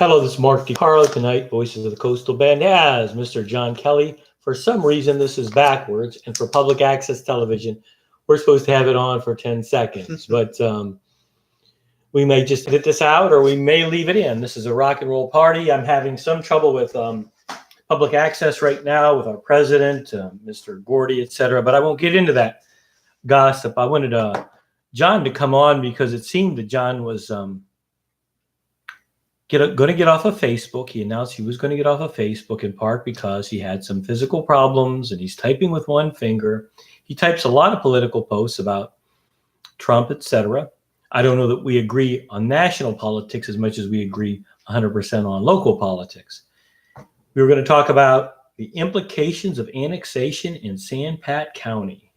Hello, this is Mark DiCarlo. Tonight, Voices of the Coastal Bend has Mr. John Kelley. For some reason, this is backwards, and for public access television, we're supposed to have it on for 10 seconds. But we may just edit this out, or we may leave it in. This is a rock and roll party. I'm having some trouble with public access right now with our president, Mr. Gordy, etc. But I won't get into that gossip. I wanted John to come on because it seemed that John was going to get off of Facebook. He announced he was going to get off of Facebook in part because he had some physical problems and he's typing with one finger. He types a lot of political posts about Trump, etc. I don't know that we agree on national politics as much as we agree 100% on local politics. We were going to talk about the implications of annexation in San Pat County.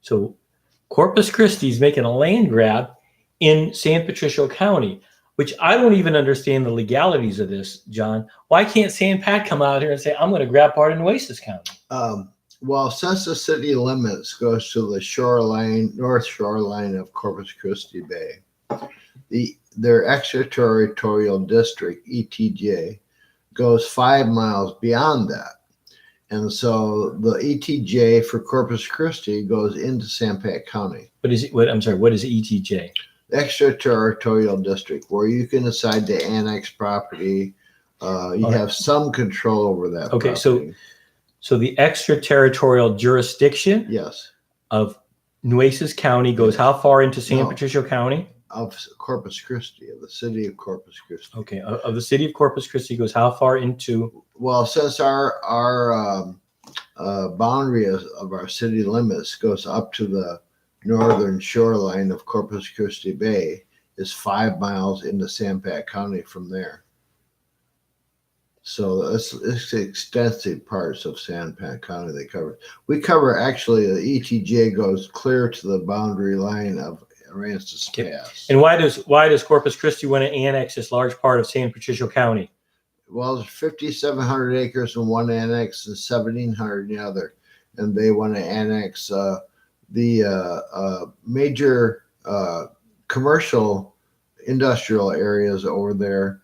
So Corpus Christi is making a land grab in San Patricio County, which I don't even understand the legalities of this, John. Why can't San Pat come out here and say, I'm going to grab part in Nueces County? Well, since the city limits goes to the shoreline, north shoreline of Corpus Christi Bay, their extraterritorial district, ETJ, goes 5 miles beyond that. And so the ETJ for Corpus Christi goes into San Pat County. What is it? What is ETJ? Extraterritorial district, where you can decide to annex property. You have some control over that. Okay, property. So the extraterritorial jurisdiction, yes, of Nueces County goes how far into San Patricio County? Of Corpus Christi, of the city of Corpus Christi. Okay, of the city of Corpus Christi goes how far into? Well, since our boundary of our city limits goes up to the northern shoreline of Corpus Christi Bay, is 5 miles into San Pat County from there. So it's extensive parts of San Pat County they cover. We cover actually the ETJ goes clear to the boundary line of Aransas Pass. And why does Corpus Christi want to annex this large part of San Patricio County? Well, there's 5,700 acres in one annex and 1,700 in the other, and they want to annex the major commercial industrial areas over there.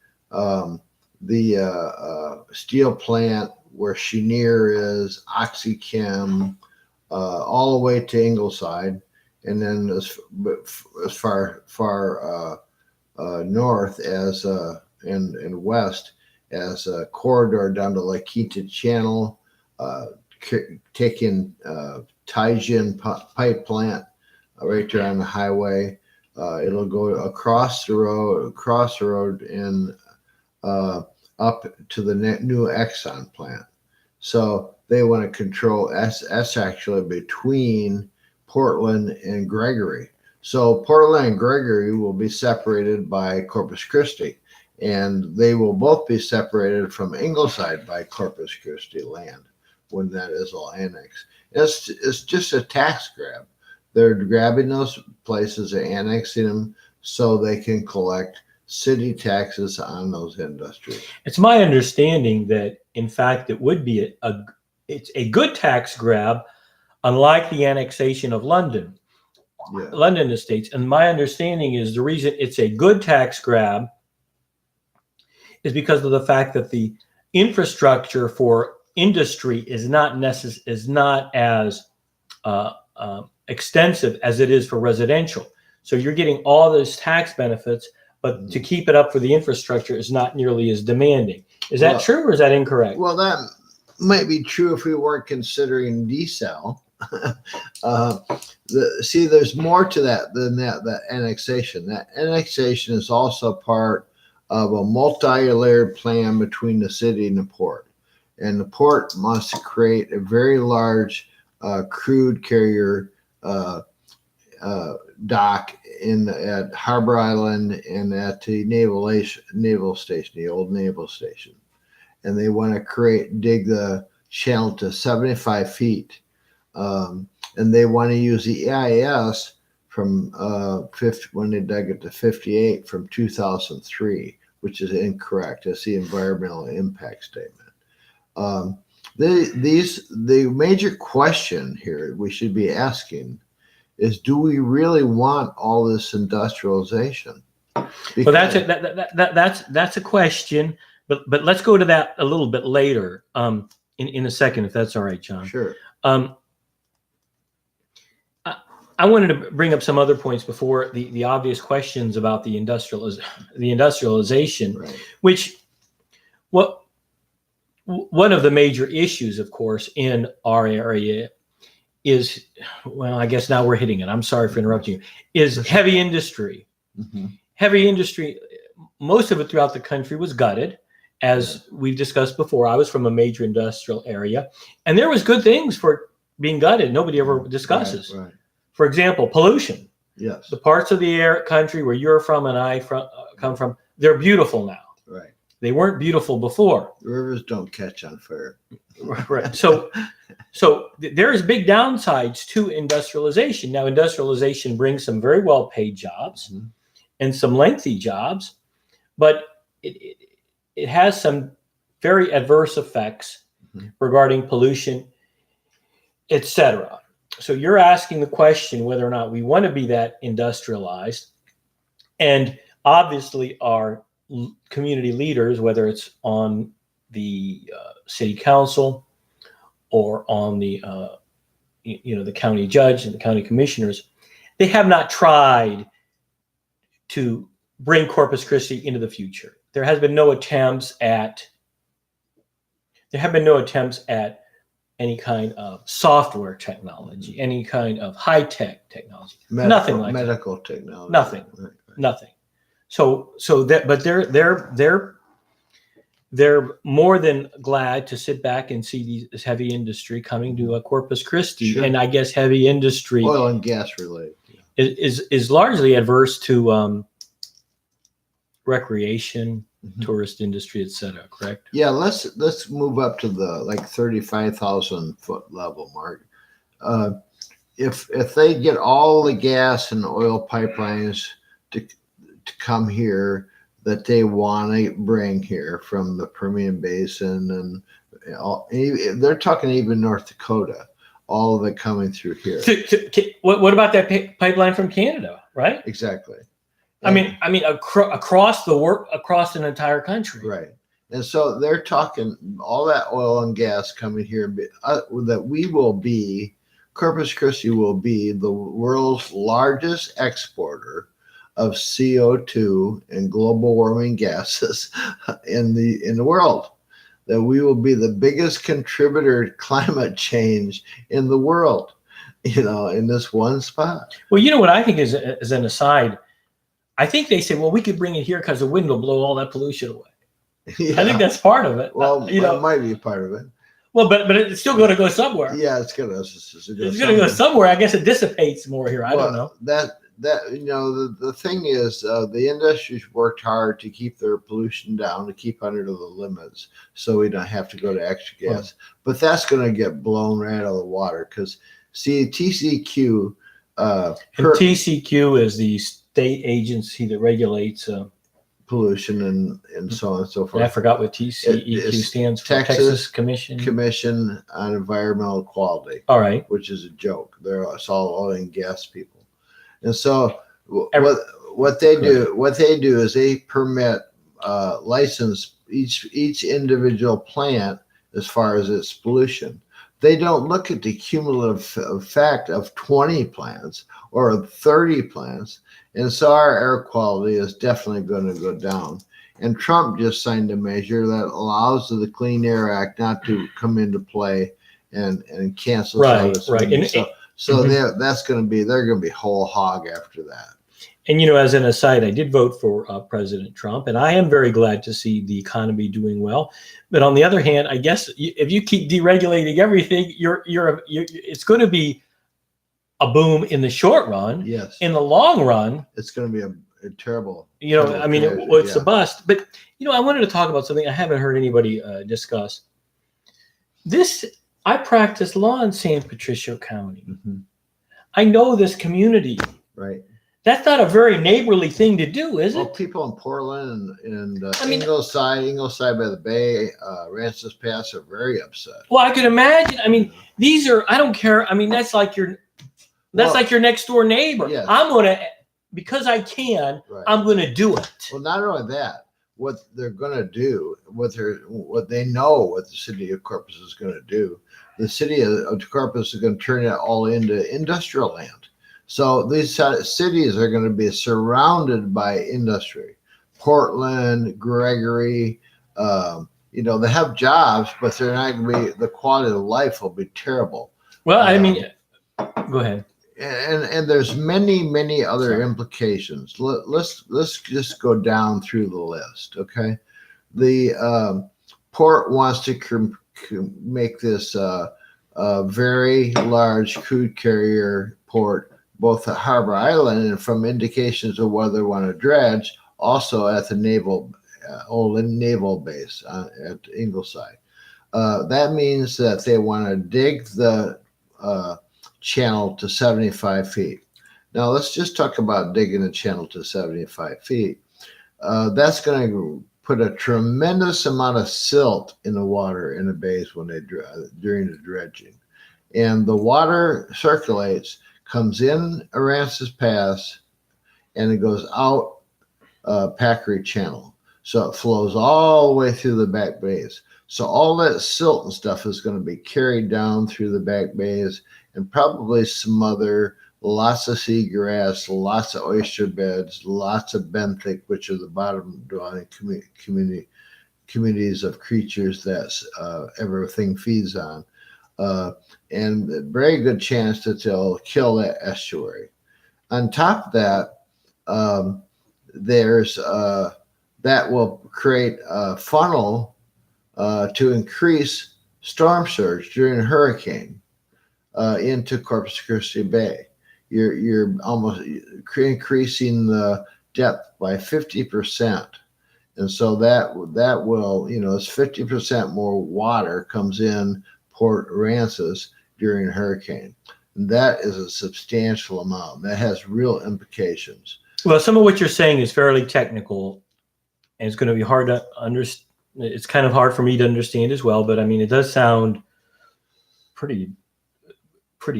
The steel plant where Chenier is, OxyChem, all the way to Ingleside, and then as far north as and west as a corridor down to Lakita Channel, taking Taijin pipe plant right there on the highway. It'll go across the road and up to the new Exxon plant. So they want to control that's actually between Portland and Gregory. So Portland and Gregory will be separated by Corpus Christi, and they will both be separated from Ingleside by Corpus Christi land when that is all annexed. It's just a tax grab. They're grabbing those places and annexing them so they can collect city taxes on those industries. It's my understanding that, in fact, it would be it's a good tax grab, unlike the annexation of London, London estates. And my understanding is the reason it's a good tax grab is because of the fact that the infrastructure for industry is not as extensive as it is for residential. So you're getting all those tax benefits, but to keep it up for the infrastructure is not nearly as demanding. Is that true or is that incorrect? Well, that might be true if we weren't considering desal. There's more to that than that annexation. That annexation is also part of a multi-layered plan between the city and the port. And the port wants to create a very large crude carrier dock at Harbor Island and at the naval station, the old naval station. And they want to dig the channel to 75 feet. And they want to use the EIS from when they dug it to 58 from 2003, which is incorrect. That's the environmental impact statement. The major question here we should be asking is, do we really want all this industrialization? Well, that's a question, but let's go to that a little bit later, in a second, if that's all right, John. Sure. I wanted to bring up some other points before the obvious questions about the industrialization, Right. which one of the major issues, of course, in our area is, well, I guess now we're hitting it. I'm sorry for interrupting you. Is heavy industry. Mm-hmm. Heavy industry, most of it throughout the country was gutted, as we've discussed before. I was from a major industrial area, and there was good things for being gutted. Nobody ever discusses. Right. For example, pollution. Yes. The parts of the country where you're from and I come from, they're beautiful now. Right. They weren't beautiful before. The rivers don't catch on fire. Right. So there is big downsides to industrialization. Now, industrialization brings some very well-paid jobs and some lengthy jobs, but it has some very adverse effects regarding pollution, etc. So you're asking the question whether or not we want to be that industrialized, and obviously our community leaders, whether it's on the city council or on the the county judge and the county commissioners, they have not tried to bring Corpus Christi into the future. There have been no attempts at any kind of software technology, any kind of high-tech technology. Nothing like medical technology. Nothing. Right. Nothing. So that, but they're more than glad to sit back and see this heavy industry coming to Corpus Christi. Sure. And I guess heavy industry Oil and gas related. is largely adverse to recreation, tourist industry, etc. Correct? Yeah, let's move up to the 35,000 foot level mark. If they get all the gas and oil pipelines to come here that they want to bring here from the Permian Basin, and they're talking even North Dakota, all of it coming through here. What about that pipeline from Canada? Right? Exactly. I mean, across an entire country. Right. And so they're talking all that oil and gas coming here, that Corpus Christi will be the world's largest exporter of CO2 and global warming gases in the world. That we will be the biggest contributor to climate change in the world, in this one spot. Well, what I think is an aside, I think they say, well, we could bring it here because the wind will blow all that pollution away. Yeah. I think that's part of it. Well, that might be part of it. Well, but it's still going to go somewhere. Yeah, it's going to go somewhere. I guess it dissipates more here. I don't know. The thing is, the industry's worked hard to keep their pollution down, to keep under the limits, so we don't have to go to extra gas. But that's going to get blown right out of the water because, see, TCQ. TCQ is the state agency that regulates pollution and so on and so forth. I forgot what TCEQ stands for. Texas Commission on Environmental Quality. All right. Which is a joke. They're all oil and gas people. And so what they do is they permit license each individual plant as far as its pollution. They don't look at the cumulative effect of 20 plants or 30 plants. And so our air quality is definitely going to go down. And Trump just signed a measure that allows the Clean Air Act not to come into play and cancel. Right. So that's going to be, they're going to be whole hog after that. And, as an aside, I did vote for President Trump, and I am very glad to see the economy doing well. But on the other hand, I guess if you keep deregulating everything, it's going to be a boom in the short run. Yes. In the long run, it's going to be a terrible. It's a bust. But I wanted to talk about something I haven't heard anybody discuss. I practice law in San Patricio County. Mm-hmm. I know this community. Right. That's not a very neighborly thing to do, is it? Well, people in Portland and Ingleside by the Bay, Rances Pass are very upset. Well, I could imagine. I don't care. That's like your next door neighbor. Yes. I'm going to because I can, Right. I'm going to do it. Well, not only that, what they're going to do, what they know, what the city of Corpus is going to do. The city of Corpus is going to turn it all into industrial land. So these cities are going to be surrounded by industry. Portland, Gregory, they have jobs, but they're not going to be. The quality of life will be terrible. Well, I mean, go ahead. And there's many other implications. Let's just go down through the list. Okay, the port wants to make this a very large crude carrier port, both at Harbor Island and from indications of whether they want to dredge, also at the old naval base at Ingleside. That means that they want to dig the channel to 75 feet. Now let's just talk about digging a channel to 75 feet. That's going to put a tremendous amount of silt in the water in the bays during the dredging, and the water circulates, comes in Aransas Pass, and it goes out Packery Channel. So it flows all the way through the back bays. So all that silt and stuff is going to be carried down through the back bays, and probably some other, lots of seagrass, lots of oyster beds, lots of benthic, which are the bottom dwelling communities of creatures that everything feeds on. And a very good chance that they'll kill that estuary. On top of that, there's that will create a funnel to increase storm surge during a hurricane into Corpus Christi Bay. You're almost increasing the depth by 50%, and so that will, it's 50% more water comes in Port Aransas during a hurricane. And that is a substantial amount. That has real implications. Well, some of what you're saying is fairly technical, and it's going to be hard to understand. It's kind of hard for me to understand as well, but I mean, it does sound pretty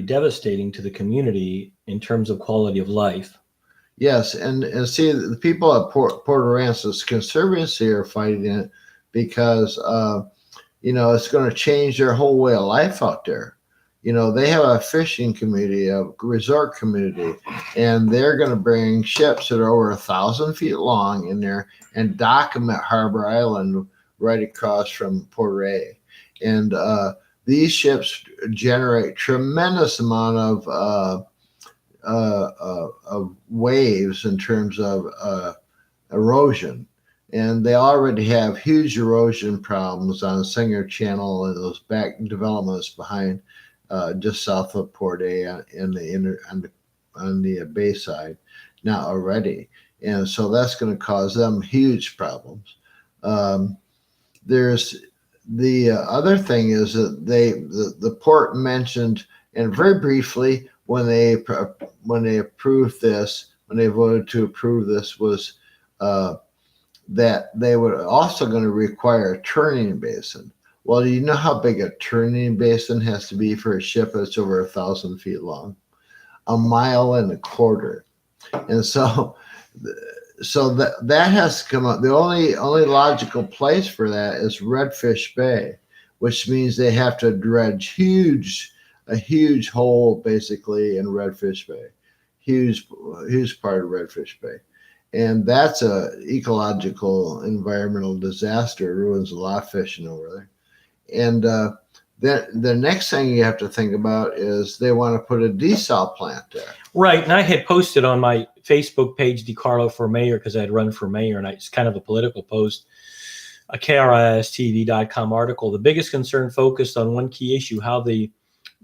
devastating to the community in terms of quality of life. Yes, and see, the people at Port Aransas, conservatives here are fighting it because it's going to change their whole way of life out there. They have a fishing community, a resort community, and they're going to bring ships that are over 1,000 feet long in there and dock them at Harbor Island right across from Port Ray. And these ships generate tremendous amount of waves in terms of erosion. And they already have huge erosion problems on Singer Channel and those back developments behind just south of Port A on the bay side now already. And so that's going to cause them huge problems. There's the other thing is that the port mentioned, and very briefly, when they approved this, when they voted to approve this, was that they were also going to require a turning basin. Well, do you know how big a turning basin has to be for a ship that's over 1,000 feet long? 1.25 miles. And so that has to come up. The only logical place for that is Redfish Bay, which means they have to dredge a huge hole basically in Redfish Bay, huge part of Redfish Bay. And that's a ecological environmental disaster. It ruins a lot of fishing over there. And the next thing you have to think about is they want to put a desal plant there. Right. And I had posted on my Facebook page, DiCarlo for mayor, because I had run for mayor, and it's kind of a political post, a KRISTV.com article. The biggest concern focused on one key issue, how the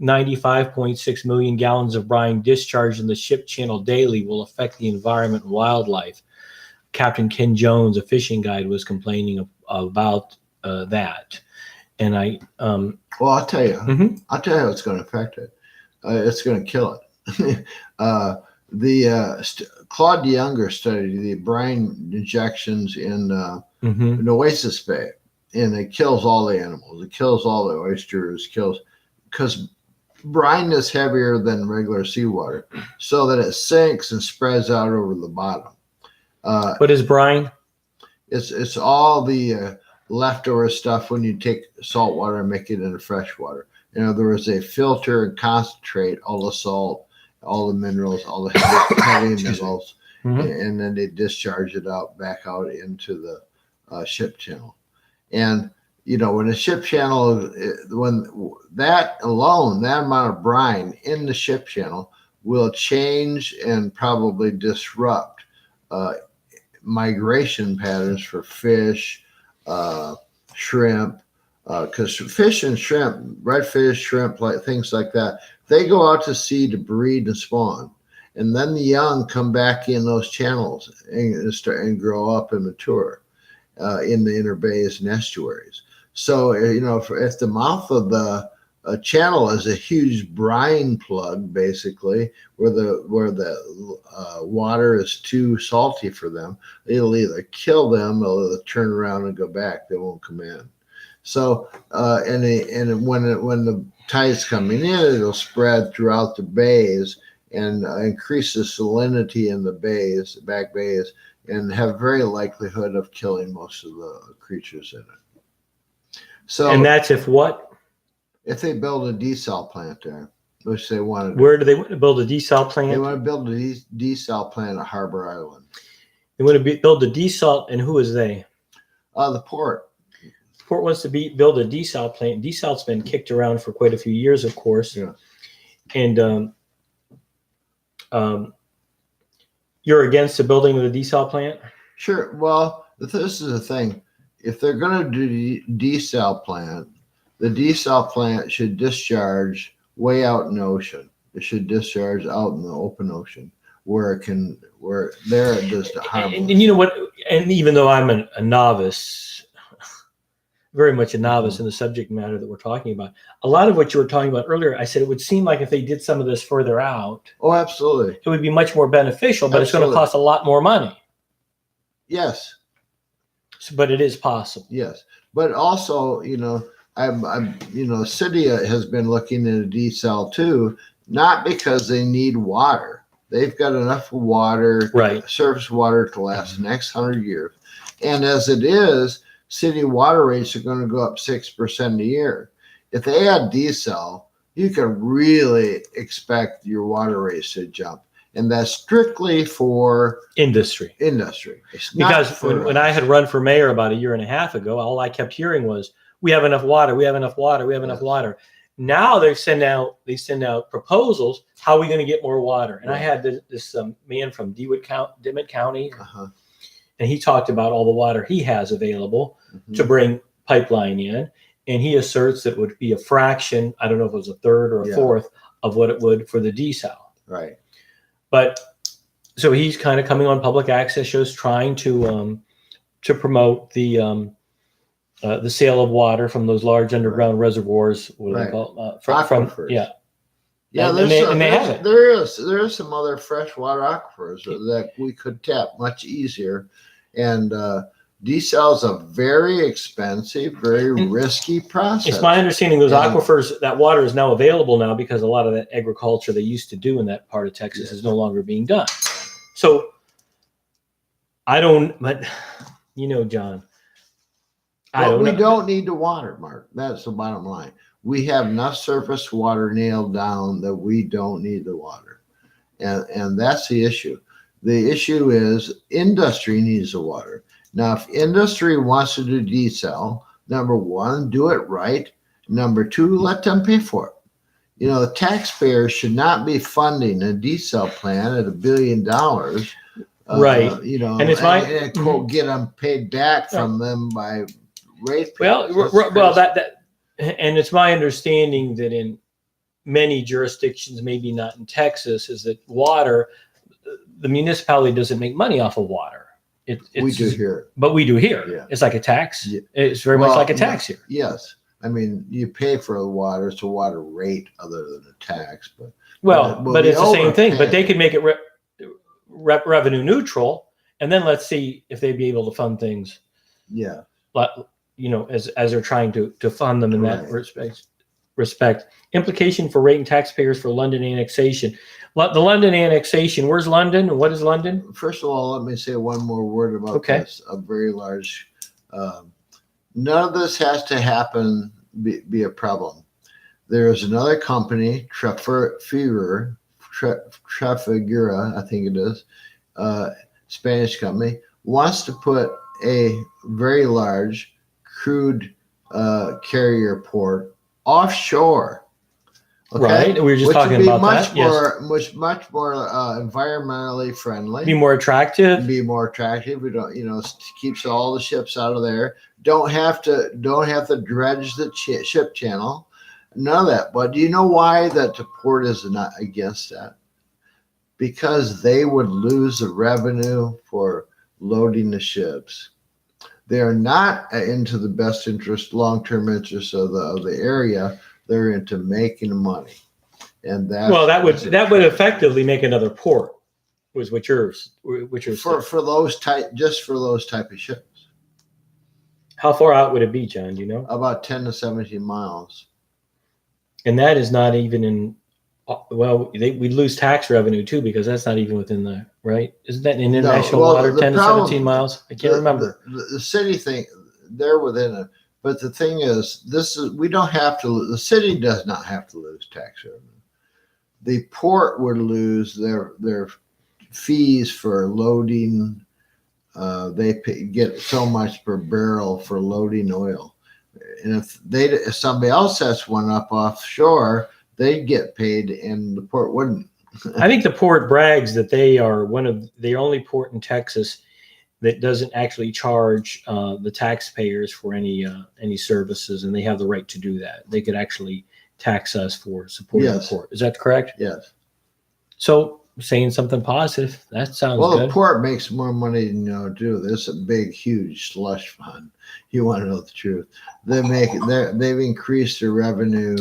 95.6 million gallons of brine discharged in the ship channel daily will affect the environment and wildlife. Captain Ken Jones, a fishing guide, was complaining about that. And well, I'll tell you, I'll tell you how it's going to affect it. It's going to kill it. Claude Younger studied the brine injections in Oasis Bay, and it kills all the animals. It kills all the oysters, because brine is heavier than regular seawater, so that it sinks and spreads out over the bottom. What is brine? It's all the leftover stuff when you take salt water and make it into fresh water. In other words, they filter and concentrate all the salt, all the minerals, all the heavy minerals, and then they discharge it back out into the ship channel. And when a ship channel, when that alone, that amount of brine in the ship channel will change and probably disrupt migration patterns for fish, shrimp, because fish and shrimp, redfish, shrimp, like things like that, they go out to sea to breed and spawn, and then the young come back in those channels and grow up and mature in the inner bays and estuaries. So if the mouth of the channel is a huge brine plug, basically, where the water is too salty for them, it'll either kill them or they'll turn around and go back. They won't come in. So and when the tide's coming in, it'll spread throughout the bays and increase the salinity in the bays, the back bays, and have very likelihood of killing most of the creatures in it. So, and that's if what? If they build a desal plant there, which they want to. Where do they want to build a desal plant? They want to build a desal plant at Harbor Island. They want to build a desal, and who is they? The port. The port wants to build a desal plant. Desal's been kicked around for quite a few years, of course. Yeah. And you're against the building of the desal plant? Sure. Well, this is the thing. If they're going to do desal plant, the desal plant should discharge way out in the ocean. It should discharge out in the open ocean where there it does the harm. And you know what? And even though I'm a novice, very much a novice in the subject matter that we're talking about, a lot of what you were talking about earlier, I said it would seem like if they did some of this further out, oh, absolutely, it would be much more beneficial, but It's going to cost a lot more money. Yes. But it is possible. Yes. But also, city has been looking at a desal too, not because they need water. They've got enough water, right, surface water to last the next 100 years. And as it is, city water rates are going to go up 6% a year. If they add desal, you can really expect your water rates to jump. And that's strictly for industry. It's because when I had run for mayor about a year and a half ago, all I kept hearing was, we have enough water, we have enough water, we have enough water. Now they send out proposals, how are we going to get more water? And I had this man from Dimmitt County, and he talked about all the water he has available to bring pipeline in. And he asserts that it would be a fraction, I don't know if it was a third or a fourth of what it would for the desal. Right. But so he's kind of coming on public access shows, trying to promote the sale of water from those large underground reservoirs. What do they call aquifers? Yeah. There is some other freshwater aquifers that we could tap much easier, and desal is a very expensive, very risky process. It's my understanding those aquifers, that water is now available now because a lot of that agriculture they used to do in that part of Texas is no longer being done. So but John, we don't need the water, Mark. That's the bottom line. We have enough surface water nailed down that we don't need the water. And that's the issue. The issue is industry needs the water. Now, if industry wants to do desal, number one, do it right. Number two, let them pay for it. The taxpayers should not be funding a desal plant at $1 billion. Right. And it's quote, get them paid back from them by rate. And it's my understanding that in many jurisdictions, maybe not in Texas, is that water, the municipality doesn't make money off of water. We do here. But we do here. Yeah. It's like a tax. Yeah. It's very much like a tax here. Yes. I mean, you pay for the water. It's a water rate other than a tax. But it's the same thing. But they could make it revenue neutral, and then let's see if they'd be able to fund things. Yeah. As they're trying to fund them in that space. respect. Implication for rate and taxpayers for London annexation. The London annexation, where's London? What is London? First of all, let me say one more word about Okay. this. A very large, none of this has to happen, be a problem. There is another company, Trafigura, I think it is, Spanish company, wants to put a very large crude carrier port offshore. Okay? Right. We were just talking about much that. More, much more environmentally friendly. Be more attractive. Be more attractive. We don't, keeps all the ships out of there. Don't have to dredge the ship channel. None of that. But do you know why that the port is not against that? Because they would lose the revenue for loading the ships. They are not into the best interest, long-term interest of the area. They're into making money, and that would effectively make another port. Was what you're for those type of ships. How far out would it be, John? Do you know? About 10 to 17 miles. And that is not even in. Well, we'd lose tax revenue too because that's not even within the right. Isn't that in international water? 10 to 17 miles. I can't remember. The city thing. They're within it. But the thing is, we don't have to. The city does not have to lose tax revenue. The port would lose their fees for loading. They get so much per barrel for loading oil, and if somebody else sets one up offshore, they'd get paid, and the port wouldn't. I think the port brags that they are one of the only port in Texas that doesn't actually charge the taxpayers for any services, and they have the right to do that. They could actually tax us for supporting the port. Is that correct? Yes. So saying something positive, that sounds good. Well, the port makes more money than do. There's a big, huge slush fund. You want to know the truth. They've increased their revenue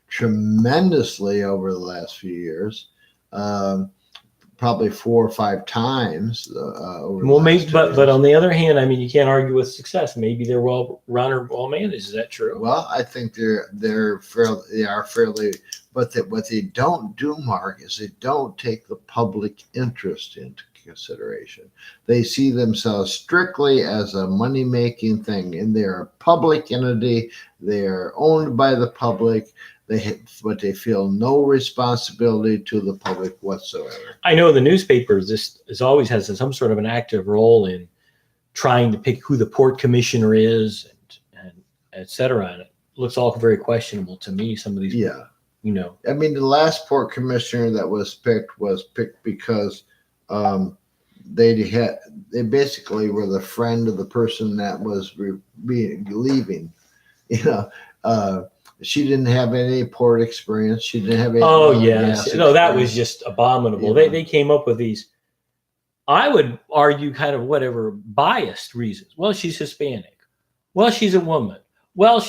tremendously over the last few years. Probably 4 or 5 times. But on the other hand, I mean, you can't argue with success. Maybe they're well run or well managed. Is that true? Well, I think they are fairly. But what they don't do, Mark, is they don't take the public interest into consideration. They see themselves strictly as a money making thing, and they're a public entity. They are owned by the public. But they feel no responsibility to the public whatsoever. I know the newspapers, this is always has some sort of an active role in trying to pick who the port commissioner is and et cetera. And it looks all very questionable to me. Some of these, I mean, the last port commissioner that was picked because they basically were the friend of the person that was leaving, She didn't have any port experience. She didn't have any. Oh, yes. No, that was just abominable. They came up with these, I would argue, kind of whatever biased reasons. Well, she's Hispanic. Well, she's a woman. Well,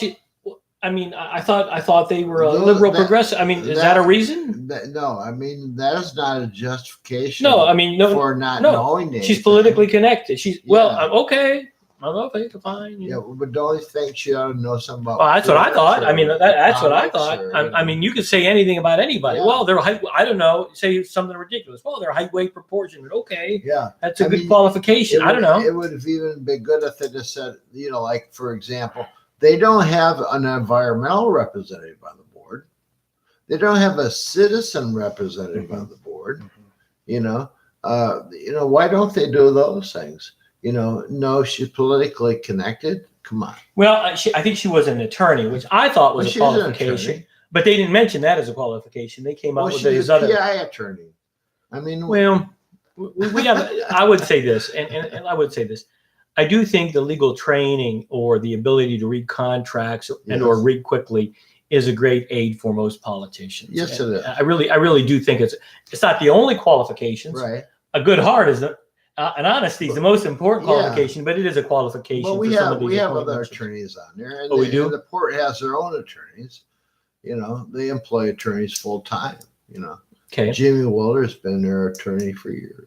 I thought they were a liberal progressive. I mean, is that a reason? No, I mean, that is not a justification. No, I mean, for not knowing anything. She's politically connected. I'm okay. I'm okay, fine. But don't you think she ought to know something about? Well, that's what I thought. I mean, that's what I thought. I mean, you could say anything about anybody. Yeah. Well, they're I don't know. Say something ridiculous. Well, they're height, weight, proportionate. Okay, that's a good qualification. I don't know. It would have even been good if they just said, like for example, they don't have an environmental representative on the board. They don't have a citizen representative on the board. Why don't they do those things? No, she's politically connected. Come on. Well, I think she was an attorney, which I thought was a qualification. But they didn't mention that as a qualification. They came up with these other. PI attorney. I mean, well, we have. I would say this, and I would say this. I do think the legal training or the ability to read contracts or read quickly is a great aid for most politicians. Yes, it is. I really do think it's not the only qualifications. Right. A good heart is and honesty is the most important qualification, but it is a qualification. Well, we have other attorneys on there. And we do? And the port has their own attorneys. They employ attorneys full time. Okay. Jimmy Wilder's been their attorney for years.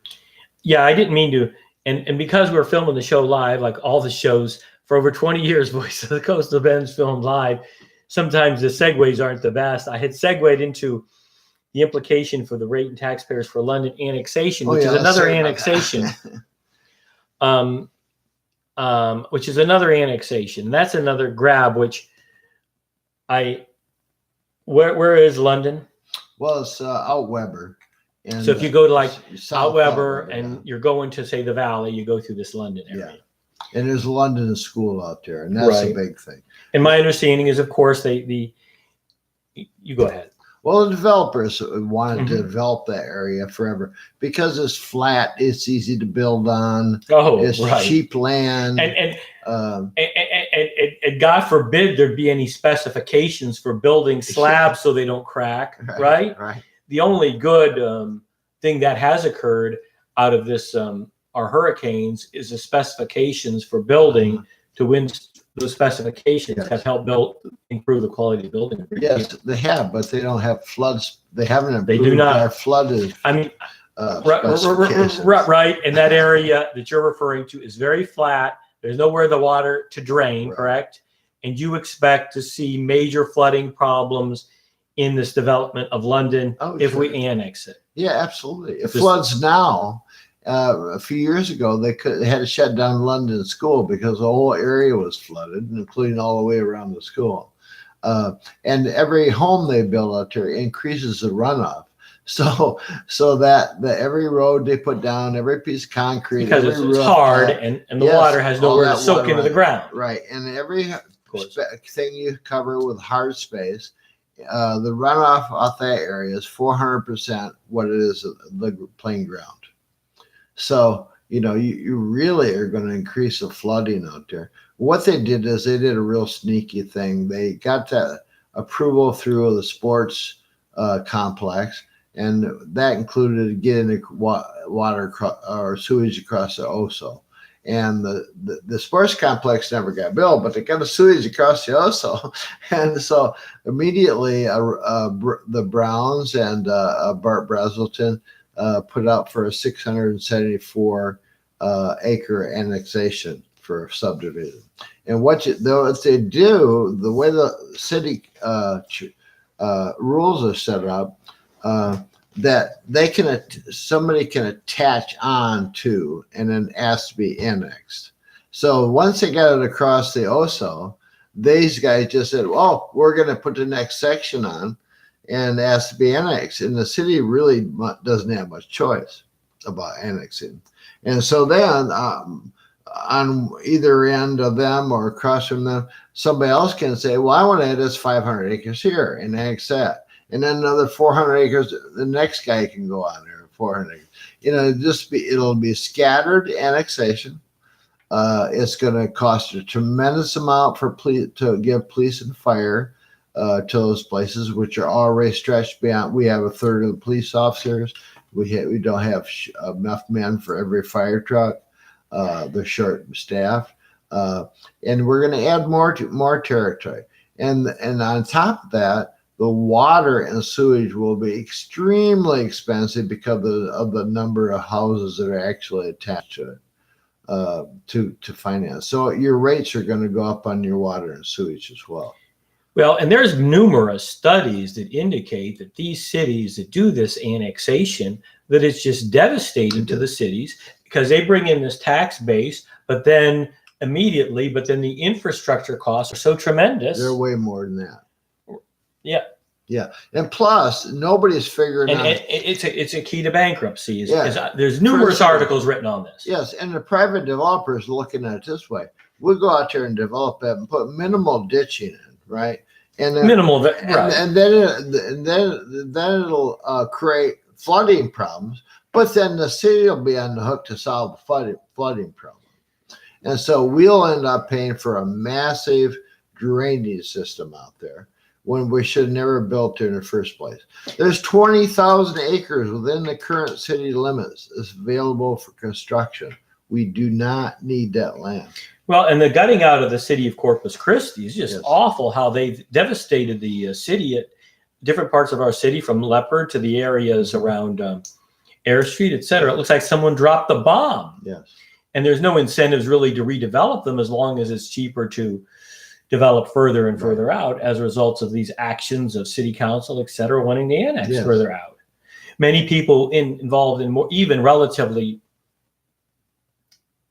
Yeah, I didn't mean to. And because we're filming the show live, like all the shows for over 20 years, Voice of the Coastal Bend's filmed live. sometimes the segues aren't the best. I had segued into the implication for the rate and taxpayers for London annexation, which is another annexation. Which is another annexation. That's another grab, which where is London? Well, it's out Weber. And, so if you go to like out Weber yeah. and you're going to say the Valley, you go through this London area. Yeah. And there's London School out there, and that's a big thing. And my understanding is, of course, you go ahead. Well, the developers wanted to develop that area forever because it's flat, it's easy to build on. It's cheap land, and God forbid there'd be any specifications for building slabs so they don't crack. Right. The only good thing that has occurred out of this our hurricanes is the specifications for building to win. Those specifications have helped improve the quality of building. Yes, they have, but they don't have floods. They haven't improved. They do not. Our flooded. I mean, right. And that area that you're referring to is very flat. There's nowhere the water to drain, correct? And you expect to see major flooding problems in this development of London if we annex it. Yeah, absolutely. It floods now. A few years ago, they had to shut down London School because the whole area was flooded, including all the way around the school. And every home they build out there increases the runoff. So that every road they put down, every piece of concrete, because it's hard and the water has nowhere to soak into the ground. Right, and every thing you cover with hard space, the runoff off that area is 400% what it is the plain ground. So, you really are going to increase the flooding out there. What they did is they did a real sneaky thing. They got that approval through the sports complex, and that included getting water or sewage across the Oso. And the sports complex never got built, but they got a sewage across the Oso. And so immediately the Browns and Bart Brazelton put out for a 674 acre annexation for subdivision. And what they do, the way the city rules are set up, that somebody can attach on to and then ask to be annexed. So once they got it across the Oso, these guys just said, "Well, we're going to put the next section on and ask to be annexed." And the city really doesn't have much choice about annexing. And so then on either end of them or across from them, somebody else can say, "Well, I want to add this 500 acres here and annex that." And then another 400 acres, the next guy can go on there, 400 acres. It'll be scattered annexation. It's going to cost a tremendous amount to give police and fire to those places, which are already stretched beyond. We have a third of the police officers. We don't have enough men for every fire truck. They're short staffed, and we're going to add more territory. And on top of that, the water and sewage will be extremely expensive because of the number of houses that are actually attached to it to finance. So your rates are going to go up on your water and sewage as well. Well, and there's numerous studies that indicate that these cities that do this annexation, that it's just devastating to the cities because they bring in this tax base, but then the infrastructure costs are so tremendous. They're way more than that. Yeah. And plus, nobody's figuring out. It's a key to bankruptcy. There's numerous articles written on this. Yes, and the private developers looking at it this way. We'll go out there and develop it and put minimal ditching in, right? And then, and then it'll create flooding problems. But then the city will be on the hook to solve the flooding problem. And so we'll end up paying for a massive drainage system out there when we should have never built it in the first place. There's 20,000 acres within the current city limits is available for construction. We do not need that land. Well, and the gutting out of the city of Corpus Christi is just awful how they've devastated the city at different parts of our city, from Leopard to the areas around Air Street, et cetera. It looks like someone dropped the bomb. Yes. And there's no incentives really to redevelop them as long as it's cheaper to develop further and Right. further out as a result of these actions of city council, et cetera, wanting to annex Yes. further out. Many people involved in more, even relatively,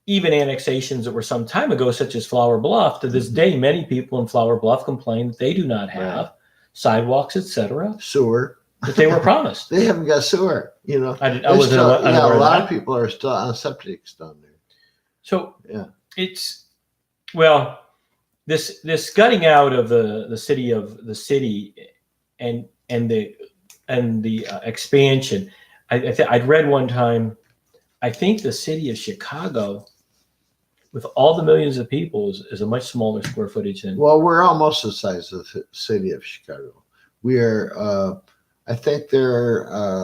even annexations that were some time ago, such as Flower Bluff, to this day, many people in Flower Bluff complain that they do not have Right. sidewalks, et cetera, Sewer. that they were promised. They haven't got sewer, you know. I It's wasn't still- unaware yeah, a of lot that. of people are still on septics down there. So Yeah. it's, well, this gutting out of the city and the expansion. I'd read one time, I think the city of Chicago, with all the millions of people, is a much smaller square footage than. Well, we're almost the size of the city of Chicago. We are, I think they're,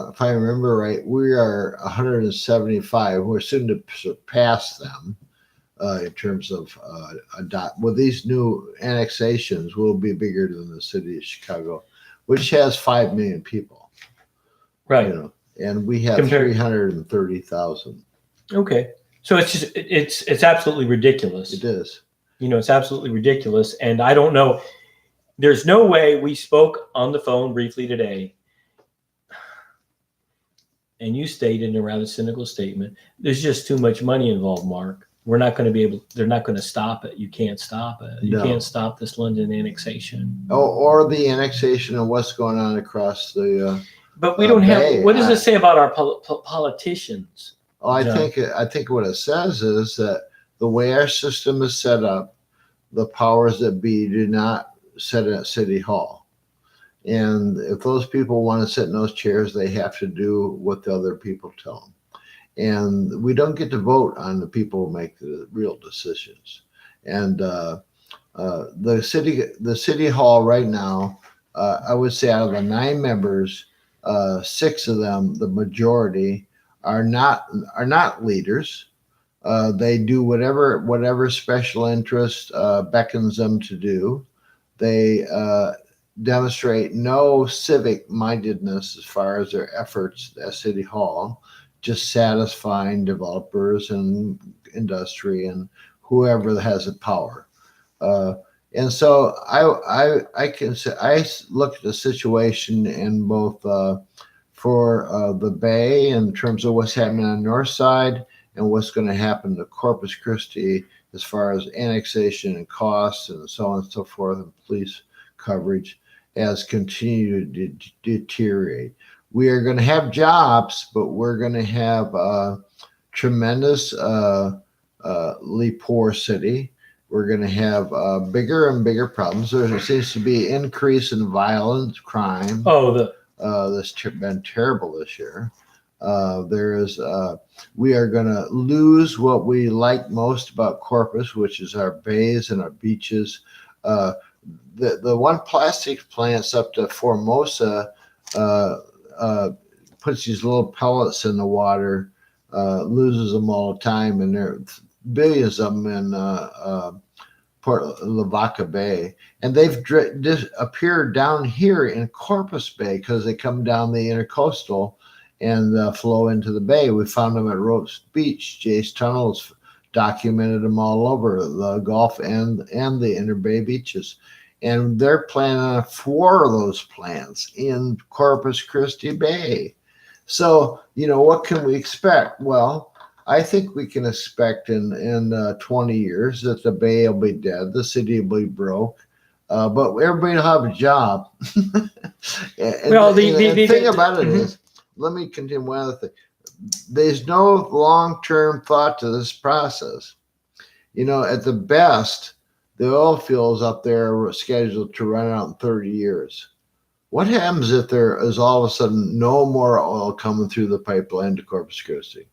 if I remember right, we are 175. We're soon to surpass them in terms of with these new annexations, we'll be bigger than the city of Chicago, which has 5 million people. Right. You know, and we have Compared- 330,000. Okay. So it's just it's absolutely ridiculous. It is. You know, it's absolutely ridiculous. And I don't know. There's no way. We spoke on the phone briefly today, and you stated in a rather cynical statement, there's just too much money involved, Mark. We're not going to be able, they're not going to stop it. You can't stop it. You No. can't stop this London annexation. Oh, or the annexation of what's going on across the. But we don't have, Bay, what does it say about our politicians? Oh, I John. think what it says is that the way our system is set up, the powers that be do not sit at City Hall. And if those people want to sit in those chairs, they have to do what the other people tell them. And we don't get to vote on the people who make the real decisions. And the city hall right now, I would say out of the 9 members, 6 of them, the majority, are not leaders. They do whatever special interest beckons them to do. They demonstrate no civic mindedness as far as their efforts at City Hall, just satisfying developers and industry and whoever has the power. And so I can say I look at the situation in both for the Bay in terms of what's happening on the north side and what's going to happen to Corpus Christi as far as annexation and costs and so on and so forth, and police coverage as continue to deteriorate. We are going to have jobs, but we're going to have a tremendously poor city. We're going to have bigger and bigger problems. There seems to be an increase in violence, crime. Oh, That's been terrible this year. We are going to lose what we like most about Corpus, which is our bays and our beaches. The one plastic plants up to Formosa puts these little pellets in the water, loses them all the time, and there are billions of them in Port Lavaca Bay, and they've appeared down here in Corpus Bay because they come down the intercoastal and flow into the bay. We found them at Ropes Beach. Jace Tunnels documented them all over the Gulf and the inner bay beaches. And they're planning on 4 of those plants in Corpus Christi Bay. So, what can we expect? Well, I think we can expect in 20 years that the bay will be dead, the city will be broke, but everybody will have a job. The thing about it is, let me continue one other thing. There's no long-term thought to this process. At the best, the oil fields up there are scheduled to run out in 30 years. What happens if there is all of a sudden no more oil coming through the pipeline to Corpus Christi?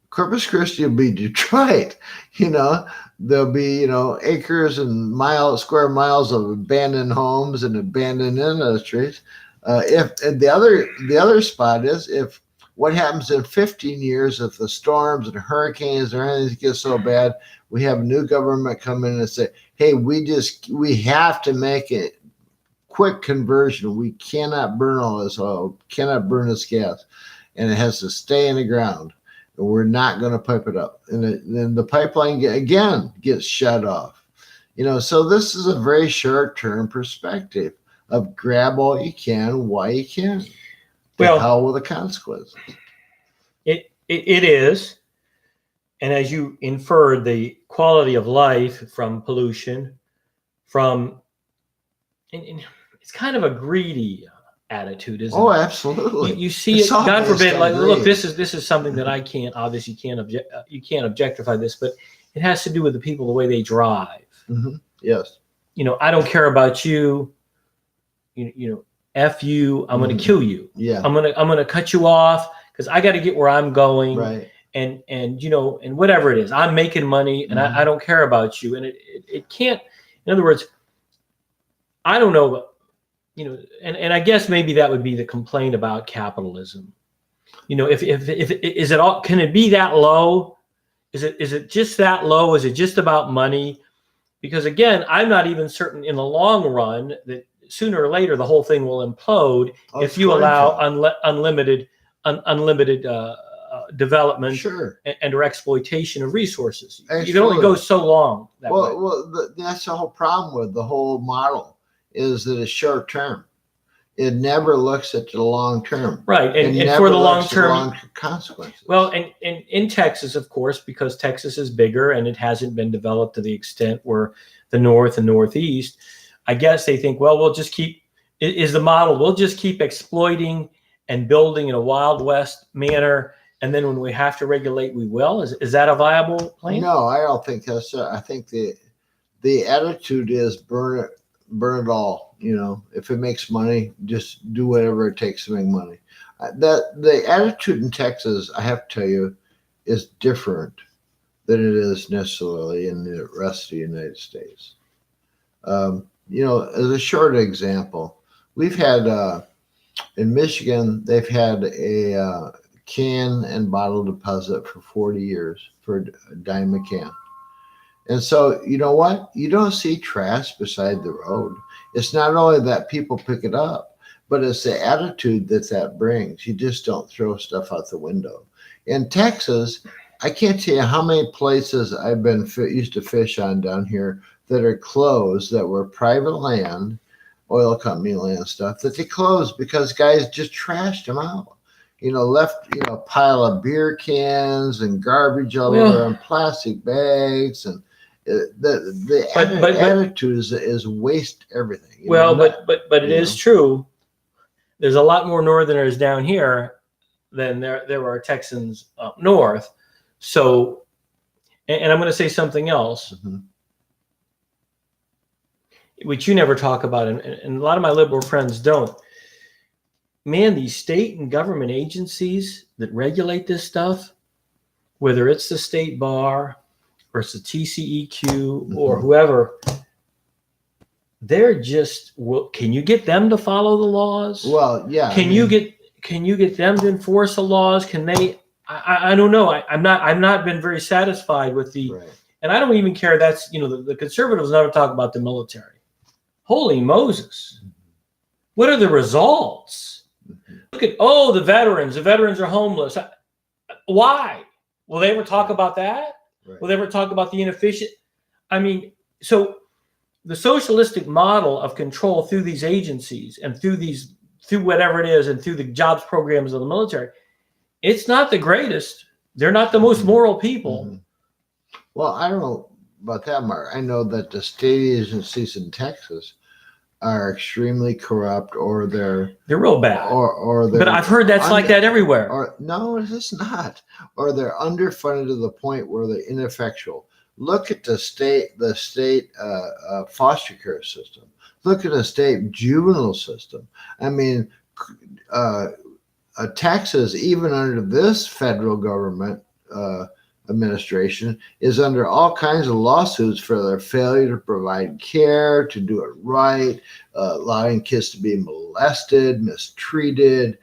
Corpus Christi will be Detroit. There'll be, acres and square miles of abandoned homes and abandoned industries. And the other spot is if what happens in 15 years if the storms and hurricanes or anything gets so bad, we have a new government come in and say, hey, we have to make a quick conversion. We cannot burn all this oil, cannot burn this gas, and it has to stay in the ground. And we're not going to pipe it up. And then the pipeline again gets shut off. So this is a very short-term perspective of grab all you can while you can. Well, hell with the consequences. It is. And as you inferred, the quality of life from pollution, and it's kind of a greedy attitude, isn't it? Absolutely. You see it. God forbid. Like, look, this is something that I can't you can't objectify this, but it has to do with the people, the way they drive. Mm-hmm. Yes. I don't care about you. F you. I'm going to kill you. Yeah. I'm going to cut you off because I got to get where I'm going. Right. And whatever it is, I'm making money, and I don't care about you. And it can't. In other words, I don't know. And I guess maybe that would be the complaint about capitalism. If is it all? Can it be that low? Is it just that low? Is it just about money? Because again, I'm not even certain in the long run that sooner or later the whole thing will implode if you allow unlimited development sure. and or exploitation of resources. Absolutely. You can only go so long that way. Well, that's the whole problem with the whole model is that it's short term. It never looks at the long term. Right. And for the long term consequences. Well, and in Texas, of course, because Texas is bigger and it hasn't been developed to the extent where the North and Northeast, I guess they think, well, we'll just keep exploiting and building in a Wild West manner. And then when we have to regulate, we will. Is that a viable plan? No, I don't think that's. I think the attitude is burn it all. If it makes money, just do whatever it takes to make money. The attitude in Texas, I have to tell you, is different than it is necessarily in the rest of the United States. As a short example, we've had in Michigan, they've had a can and bottle deposit for 40 years for a dime a can. And so, you know what? You don't see trash beside the road. It's not only that people pick it up, but it's the attitude that brings. You just don't throw stuff out the window. In Texas, I can't tell you how many places I've been used to fish on down here that are closed, that were private land, oil company land stuff, that they closed because guys just trashed them out. Left, a pile of beer cans and garbage all over and plastic bags. And the attitude is waste everything. But it is true. There's a lot more Northerners down here than there are Texans up north. So, and I'm going to say something else, which you never talk about, and a lot of my liberal friends don't. Man, these state and government agencies that regulate this stuff, whether it's the state bar or it's the TCEQ or whoever, they're just, can you get them to follow the laws? Well, yeah. Can you get them to enforce the laws? Can they? I don't know. I'm not been very satisfied with and I don't even care. That's, the conservatives never talk about the military. Holy Moses. What are the results? Look at, the veterans. The veterans are homeless. Why? Will they ever talk about that? Right. Will they ever talk about the inefficient? So the socialistic model of control through these agencies and through whatever it is and through the jobs programs of the military, it's not the greatest. They're not the most moral people. Well, I don't know about that, Mark. I know that the state agencies in Texas are extremely corrupt, or they're real bad, but I've heard that's like that everywhere. Or no, it's not. Or they're underfunded to the point where they're ineffectual. Look at the state foster care system. Look at the state juvenile system. Texas, even under this federal government administration, is under all kinds of lawsuits for their failure to provide care, to do it right, allowing kids to be molested, mistreated,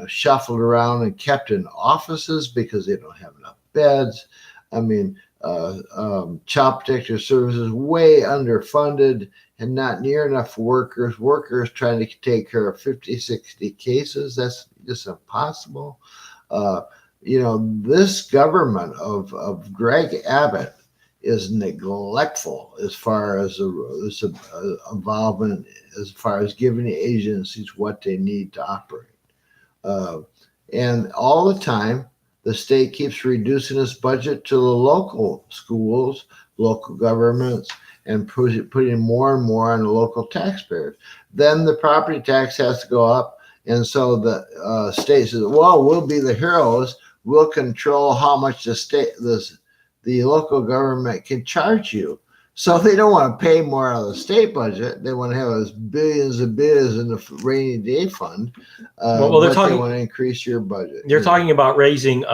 shuffled around and kept in offices because they don't have enough beds. Child protective services way underfunded and not near enough workers trying to take care of 50, 60 cases. That's just impossible. This government of Greg Abbott is neglectful as far as involvement, as far as giving the agencies what they need to operate. And all the time, the state keeps reducing its budget to the local schools, local governments, and putting more and more on the local taxpayers. Then the property tax has to go up. And so the state says, well, we'll be the heroes. We'll control how much the local government can charge you. So they don't want to pay more out of the state budget. They want to have those billions and billions in the rainy day fund. Well, they want to increase your budget. They're talking about raising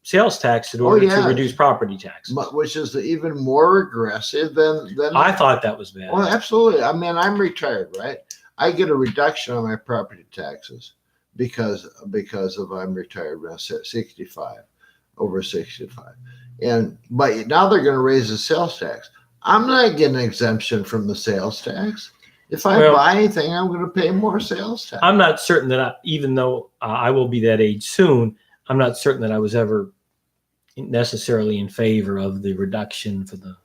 sales tax in order to reduce property taxes, which is even more regressive than. I thought that was bad. Well, absolutely. I mean, I'm retired, right? I get a reduction on my property taxes because of I'm retired when I'm 65, over 65, but now they're going to raise the sales tax. I'm not getting an exemption from the sales tax. If I buy anything, I'm going to pay more sales tax. I'm not certain that even though I will be that age soon, I'm not certain that I was ever necessarily in favor of the reduction for the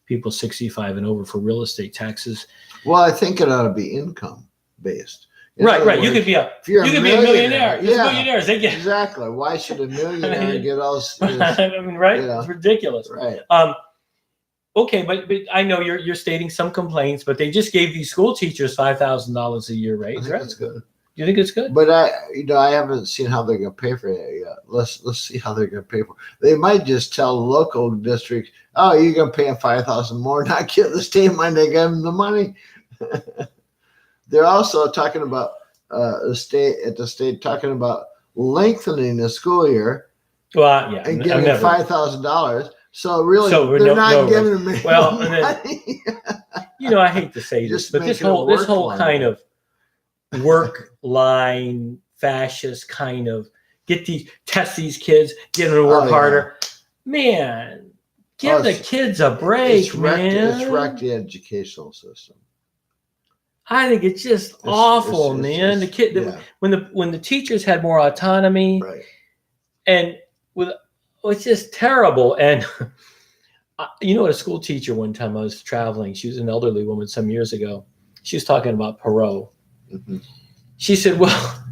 people 65 and over for real estate taxes. Well, I think it ought to be income based. Right. You could be a millionaire. Yeah, millionaires. They get exactly. Why should a millionaire get all? I mean, right? You know, it's ridiculous. Right. Okay, but I know you're stating some complaints, but they just gave these school teachers $5,000 a year raise, right? That's good. You think it's good? But I haven't seen how they're going to pay for it yet. Let's see how they're going to pay for it. They might just tell local districts, "Oh, you're going to pay them $5,000 more, not give the state money. They give them the money." They're also talking about the state talking about lengthening the school year. Well, yeah, and giving $5,000. So really, they're not giving them money. I hate to say this, but this whole kind of work line fascist kind of test these kids, get them to work harder. Man, give the kids a break, man. It's wrecked the educational system. I think it's just awful, man. When the teachers had more autonomy, right, and it's just terrible. And a school teacher one time I was traveling. She was an elderly woman some years ago. She was talking about Perot. Mm-hmm. She said, "Well,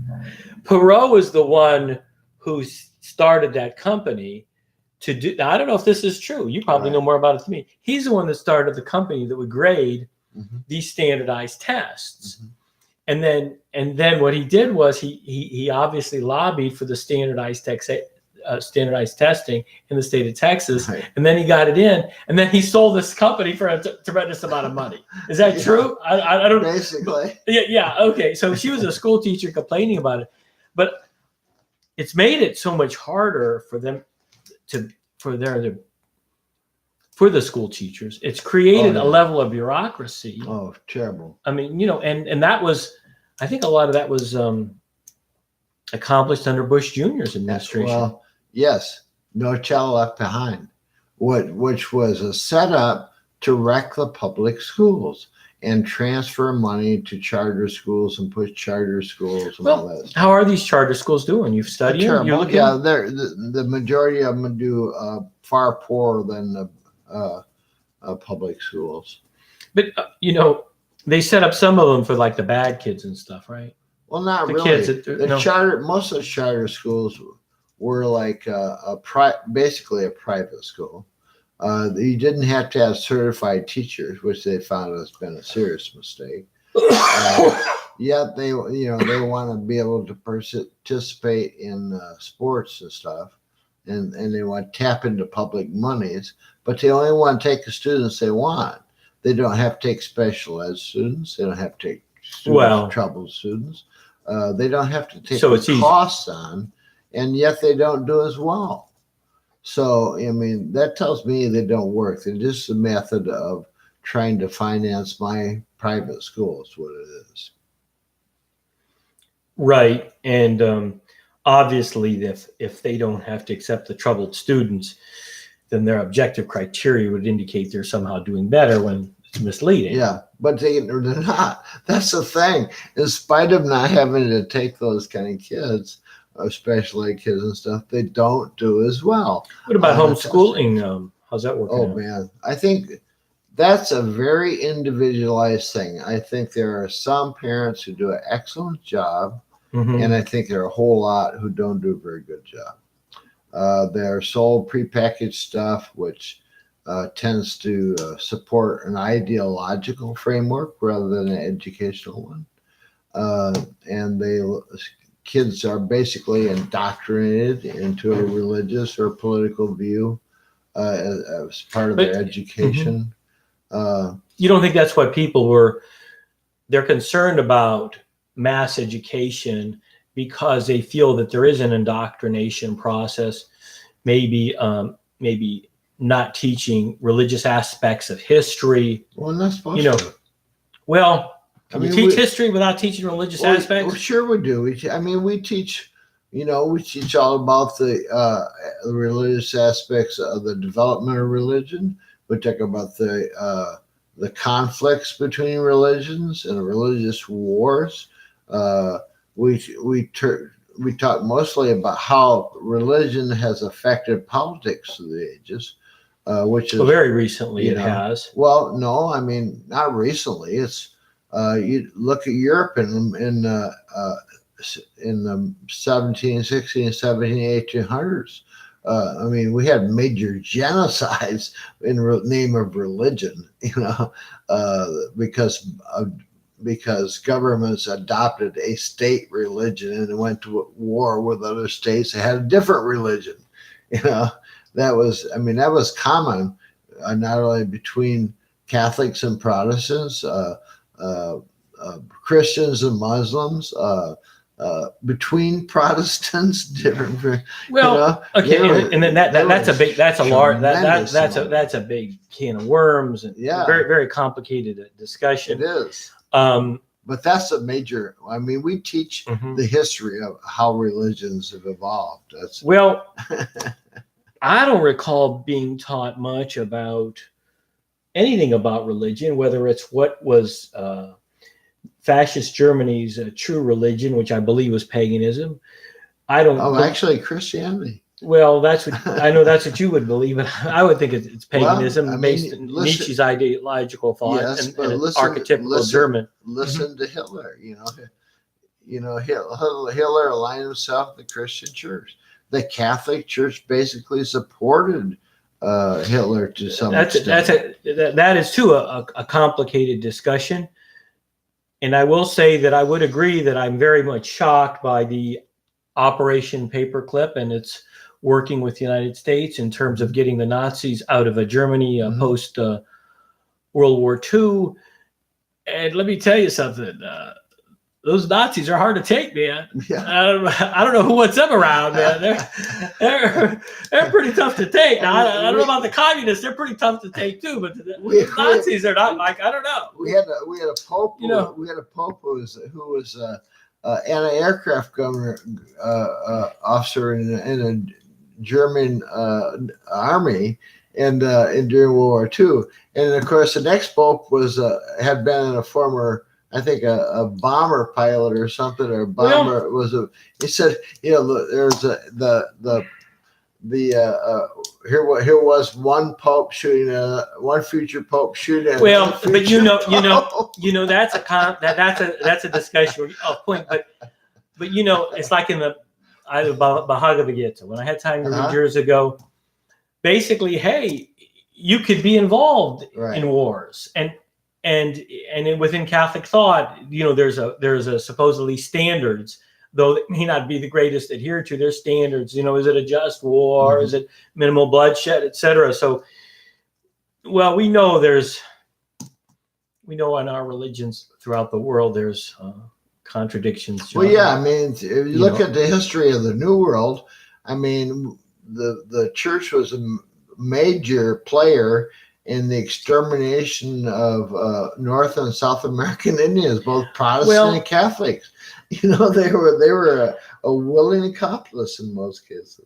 Perot was the one who started that company to do." Now, I don't know if this is true. You probably know more about it than me. He's the one that started the company that would grade these standardized tests. And then what he did was he obviously lobbied for the standardized testing in the state of Texas, and then he got it in, and then he sold this company for a tremendous amount of money. Is that true? I don't know. Basically. Yeah. Okay. So she was a school teacher complaining about it, but it's made it so much harder for them for the school teachers. It's created a level of bureaucracy. Oh, terrible. I mean, and that was, I think a lot of that was accomplished under Bush Jr.'s administration. Well, yes, No Child Left Behind, which was a setup to wreck the public schools and transfer money to charter schools and push charter schools and all that. How are these charter schools doing? You've studied them? Yeah, the majority of them do far poorer than the public schools. But they set up some of them for like the bad kids and stuff, right? Well, not the really. Kids most of the charter schools were like basically a private school. You didn't have to have certified teachers, which they found has been a serious mistake. Yet they want to be able to participate in sports and stuff, and they want to tap into public monies, but they only want to take the students they want. They don't have to take special ed students. They don't have to take troubled students. They don't have to take costs on, and yet they don't do as well. So, I mean, that tells me they don't work. They're just a method of trying to finance my private school is what it is. Right. And obviously, if they don't have to accept the troubled students, then their objective criteria would indicate they're somehow doing better when it's misleading. Yeah, but they're not. That's the thing. In spite of not having to take those kind of kids, special ed kids and stuff, they don't do as well. What about homeschooling? How's that working Oh out? man, I think that's a very individualized thing. I think there are some parents who do an excellent job, Mhm. and I think there are a whole lot who don't do a very good job. They're sold prepackaged stuff, which tends to support an ideological framework rather than an educational one. And kids are basically indoctrinated into a religious or political view as part of their But education. you don't think that's what people were? They're concerned about mass education because they feel that there is an indoctrination process, maybe not teaching religious aspects of history. Well, not supposed You know, to. well, can I you mean, teach history without teaching religious well, aspects? sure we do. We teach. We teach all about the religious aspects of the development of religion. We talk about the conflicts between religions and religious wars. We talk mostly about how religion has affected politics through the ages, which is Well, very recently it has. Well, no, I mean not recently. It's you look at Europe in the 17, 16, 17, 1800s. I mean, we had major genocides in name of religion, because governments adopted a state religion and went to war with other states that had a different religion. That was common, not only between Catholics and Protestants, Christians and Muslims, between Protestants, different. Well, okay, and then that's a big can of worms and Yeah. very very complicated discussion. It is. Um, But that's a major. I mean, we teach mhm. the history of how religions have evolved. That's Well, I don't recall being taught much about anything about religion, whether it's what was fascist Germany's true religion, which I believe was paganism. I don't. actually Christianity. Well, that's what I know. That's what you would believe, but I would think it's paganism Well, I mean, based on Nietzsche's ideological thought Yes, and but archetypical German. Listen to Hitler. Hitler aligned himself with the Christian Church. The Catholic Church basically supported Hitler to some extent. That is too a complicated discussion. And I will say that I would agree that I'm very much shocked by the Operation Paperclip and its working with the United States in terms of getting the Nazis out of Germany post World War II. And let me tell you something. Those Nazis are hard to take, man. Yeah. I don't know who wants them around, man. They're pretty tough to take. Now, I don't know about the communists. They're pretty tough to take too, but the Nazis are not. Like, I don't know. We had a pope. We had a pope who was anti-aircraft governor officer in a German army, and during World War II. And of course, the next pope had been a former, I think, a bomber pilot or something, or a bomber he said, look, there's here was one pope shooting one future pope shooting. Well, but that's a discussion point, but it's like in the Bhagavad Gita. When I had time to read years ago, basically, hey, you could be involved in wars, and within Catholic thought, there's a supposedly standards, though it may not be the greatest adhered to. There's standards. Is it a just war? Is it minimal bloodshed, etc.? So, well, we know in our religions throughout the world there's contradictions. Well, yeah, I mean, if you look at the history of the New World, I mean, the church was a major player in the extermination of North and South American Indians, both Protestant and Catholics. They were a willing accomplice in most cases.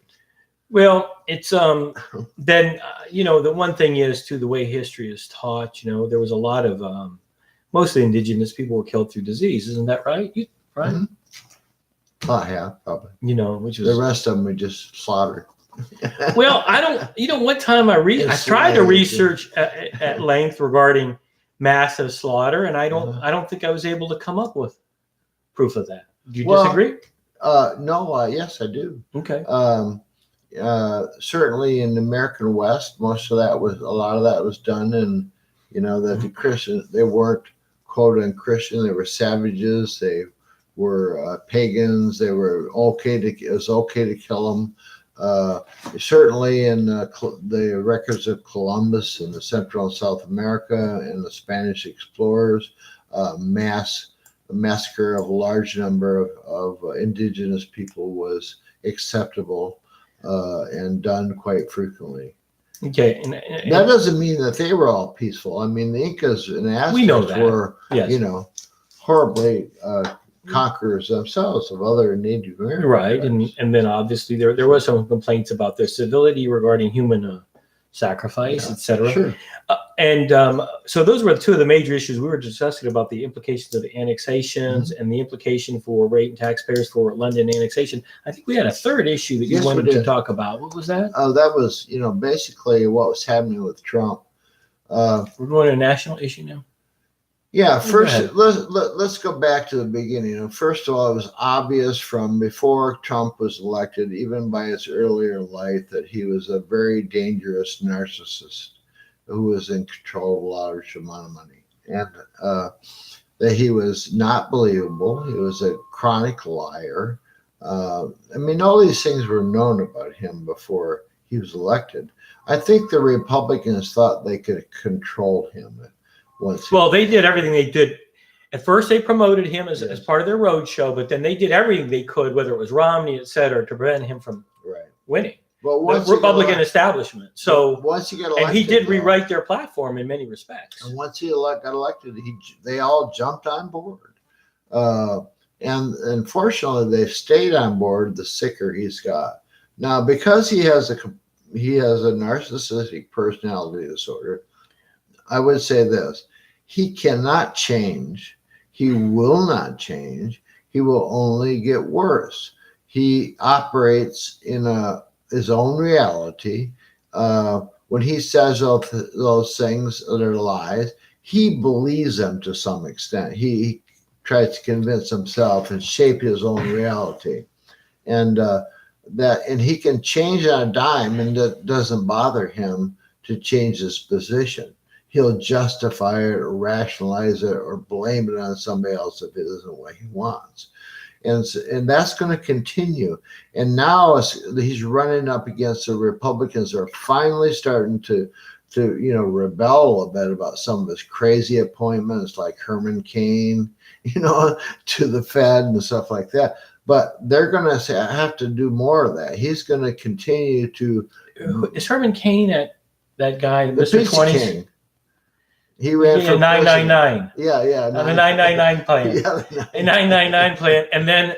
Well, it's then the one thing is too, the way history is taught. There was a lot of mostly indigenous people were killed through disease. Isn't that right? Right? Mm-hmm. Oh yeah, probably. Which was the rest of them we just slaughtered. Well, I don't. You know, one time I tried to research at length regarding massive slaughter, and I don't think I was able to come up with proof of that. Do you disagree? No. Yes, I do. Okay. Certainly in the American West, a lot of that was done, and that the Christians, they weren't quote unquote Christian, they were savages, they were pagans, it was okay to kill them. Certainly in the records of Columbus and the Central and South America and the Spanish explorers, massacre of a large number of indigenous people was acceptable and done quite frequently. Okay, and that doesn't mean that they were all peaceful. I mean, the Incas and Aztecs were, horribly conquerors themselves of other Native Americans. Right, and then obviously there was some complaints about their civility regarding human sacrifice, etc. Sure. So those were two of the major issues we were discussing about the implications of the annexations and the implication for rate and taxpayers for London annexation. I think we had a third issue that you wanted to talk about. What was that? That was, basically what was happening with Trump. We're going to a national issue now. Yeah, first let's go back to the beginning. First of all, it was obvious from before Trump was elected, even by his earlier life, that he was a very dangerous narcissist who was in control of a large amount of money, and that he was not believable. He was a chronic liar. I mean, all these things were known about him before he was elected. I think the Republicans thought they could control him. Well, they did everything they did. At first, they promoted him as part of their road show, but then they did everything they could, whether it was Romney, et cetera, to prevent him from winning. Well, the Republican establishment. So once he got elected, and he did rewrite their platform in many respects. And once he got elected, they all jumped on board. And unfortunately, they've stayed on board the sicker he's got. Now, because he has a narcissistic personality disorder, I would say this: he cannot change. He will not change. He will only get worse. He operates in his own reality. When he says those things that are lies, he believes them to some extent. He tries to convince himself and shape his own reality, and he can change on a dime, and that doesn't bother him to change his position. He'll justify it or rationalize it or blame it on somebody else if it isn't what he wants. And that's going to continue. And now he's running up against the Republicans who are finally starting to rebel a little bit about some of his crazy appointments, like Herman Cain, to the Fed and stuff like that. But they're going to say, I have to do more of that. He's going to continue to. Is Herman Cain that guy, the Mr. 20s? King. He ran for 999. Yeah. On the 999 plan. A 999 plan, and then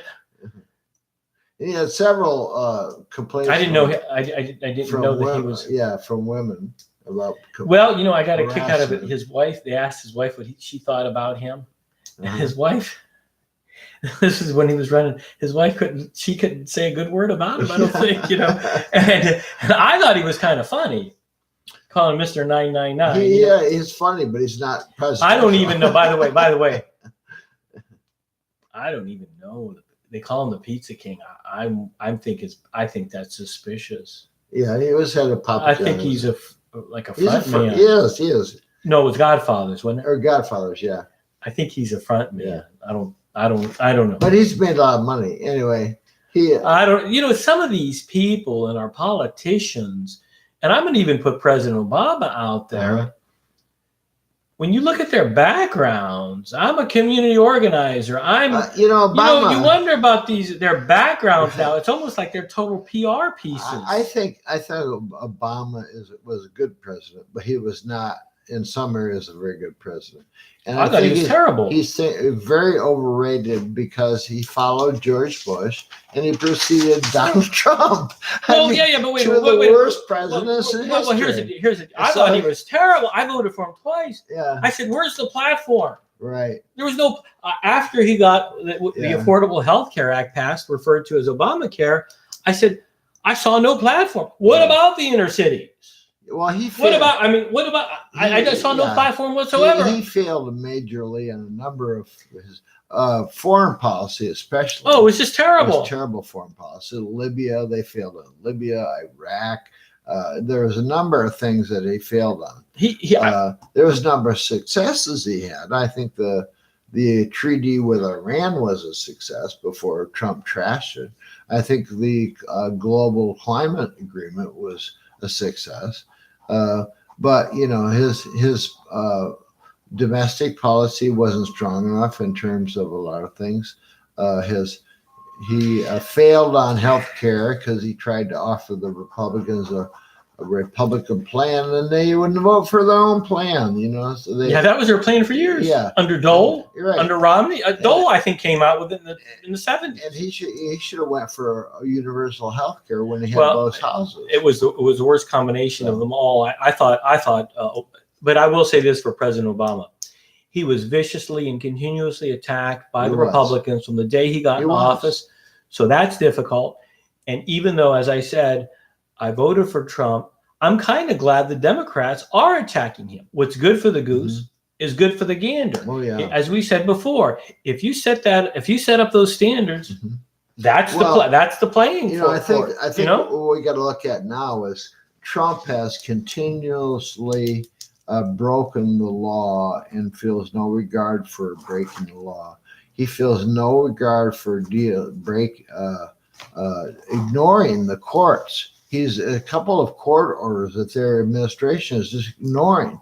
he had several complaints. I didn't know. I didn't know that he was. Yeah, from women about. Well, I got a kick out of it. His wife. They asked his wife what she thought about him, and his wife. This is when he was running. His wife couldn't say a good word about him. I don't think, and I thought he was kind of funny. Calling Mr. 999. Yeah, he's funny, but he's not president. I don't even know. By the way, I don't even know. They call him the Pizza King. I think that's suspicious. Yeah, he was head of Papa John's. I think he's a front man. He is. No, it was Godfathers, wasn't it? Or Godfathers, yeah. I think he's a front man. Yeah. I don't know. But he's made a lot of money anyway. I don't. Some of these people and our politicians. And I'm going to even put President Obama out there. When you look at their backgrounds, I'm a community organizer. Obama. You wonder about their backgrounds now. It's almost like they're total PR pieces. I think Obama was a good president, but he was not in some areas a very good president. And I thought he was terrible. He's very overrated because he followed George Bush and he preceded Donald Trump. Well, but wait, two of the worst presidents in history. Well, here's it. I thought he was terrible. I voted for him twice. Yeah. I said, "Where's the platform?" Right. There was no after he got the Affordable Health Care Act passed, referred to as Obamacare. I said, I saw no platform. What about the inner cities? Well, he What failed. about? I mean, what about? I just saw no Yeah. platform whatsoever. He failed majorly on a number of his foreign policy, especially. Oh, it's just It terrible. was terrible foreign policy. Libya, they failed on Libya, Iraq. There was a number of things that he failed on. There was a number of successes he had. I think the treaty with Iran was a success before Trump trashed it. I think the global climate agreement was a success. But you know, his domestic policy wasn't strong enough in terms of a lot of things. He failed on health care because he tried to offer the Republicans a Republican plan, and they wouldn't vote for their own plan. You know, so that was their plan for years. Yeah, under Dole, right. Under Romney. Dole, I think, came out with it in the 70s. And he should have went for a universal health care when he had both houses. It was the worst combination of them all. I thought. But I will say this for President Obama. He was viciously and continuously attacked by the Republicans from the day he got in office. So that's difficult. And even though, as I said, I voted for Trump, I'm kind of glad the Democrats are attacking him. What's good for the goose is good for the gander. Oh, yeah. As we said before, if you set up those standards, that's the playing. You know, I think what we got to look at now is Trump has continuously broken the law and feels no regard for breaking the law. He feels no regard for ignoring the courts. He's a couple of court orders that their administration is just ignoring.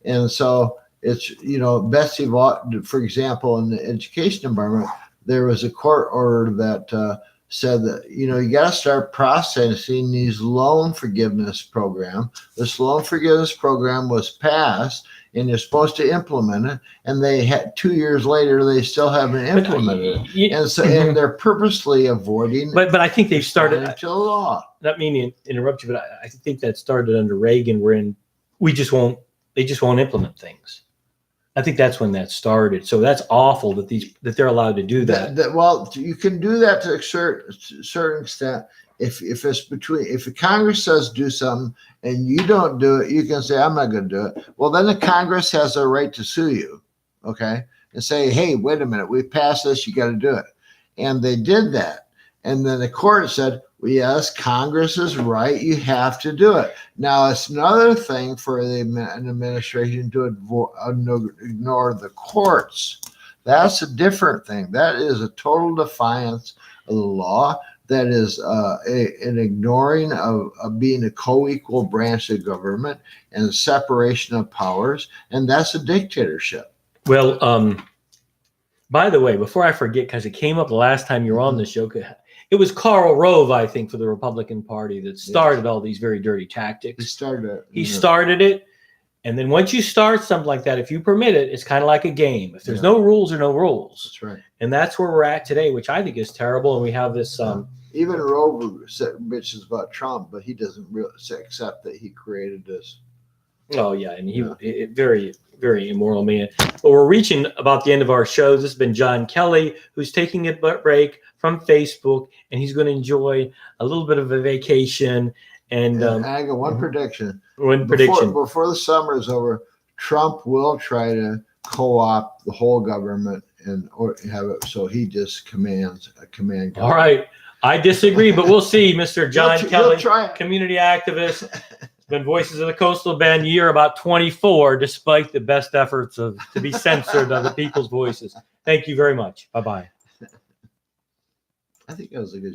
And so it's, you know, Betsy Vaught, for example, in the education environment, there was a court order that said that, you know, you got to start processing these loan forgiveness program. This loan forgiveness program was passed and you're supposed to implement it. And they had 2 years later, they still haven't implemented it. And so, and they're purposely avoiding. But I think they've started into law. Not meaning to interrupt you, but I think that started under Reagan, wherein they just won't implement things. I think that's when that started. So that's awful that they're allowed to do that. Well, you can do that to a certain extent. If Congress says do something and you don't do it, you can say, I'm not going to do it. Well, then the Congress has a right to sue you, okay, and say, hey, wait a minute, we passed this, you got to do it. And they did that. And then the court said, well, yes, Congress is right, you have to do it. Now, it's another thing for an administration to ignore the courts. That's a different thing. That is a total defiance of the law. That is an ignoring of being a co-equal branch of government and a separation of powers, and that's a dictatorship. Well, by the way, before I forget, because it came up the last time you were on the show, it was Karl Rove, I think, for the Republican Party that started all these very dirty tactics. He started it. And then once you start something like that, if you permit it, it's kind of like a game. If there's no rules, there are no rules. That's right. And that's where we're at today, which I think is terrible. And we have this. Even Rove bitches about Trump, but he doesn't really accept that he created this. Oh, yeah. And he very, very immoral man. But we're reaching about the end of our show. This has been John Kelley, who's taking a break from Facebook, and he's going to enjoy a little bit of a vacation. And I got one prediction. Before the summer is over, Trump will try to co-opt the whole government or have it so he just commands a command government. All right. I disagree, but we'll see, Mr. John Kelley, try community activist. It's been Voices of the Coastal Bend, year about 24, despite the best efforts to be censored of the people's voices. Thank you very much. Bye-bye. I think that was a good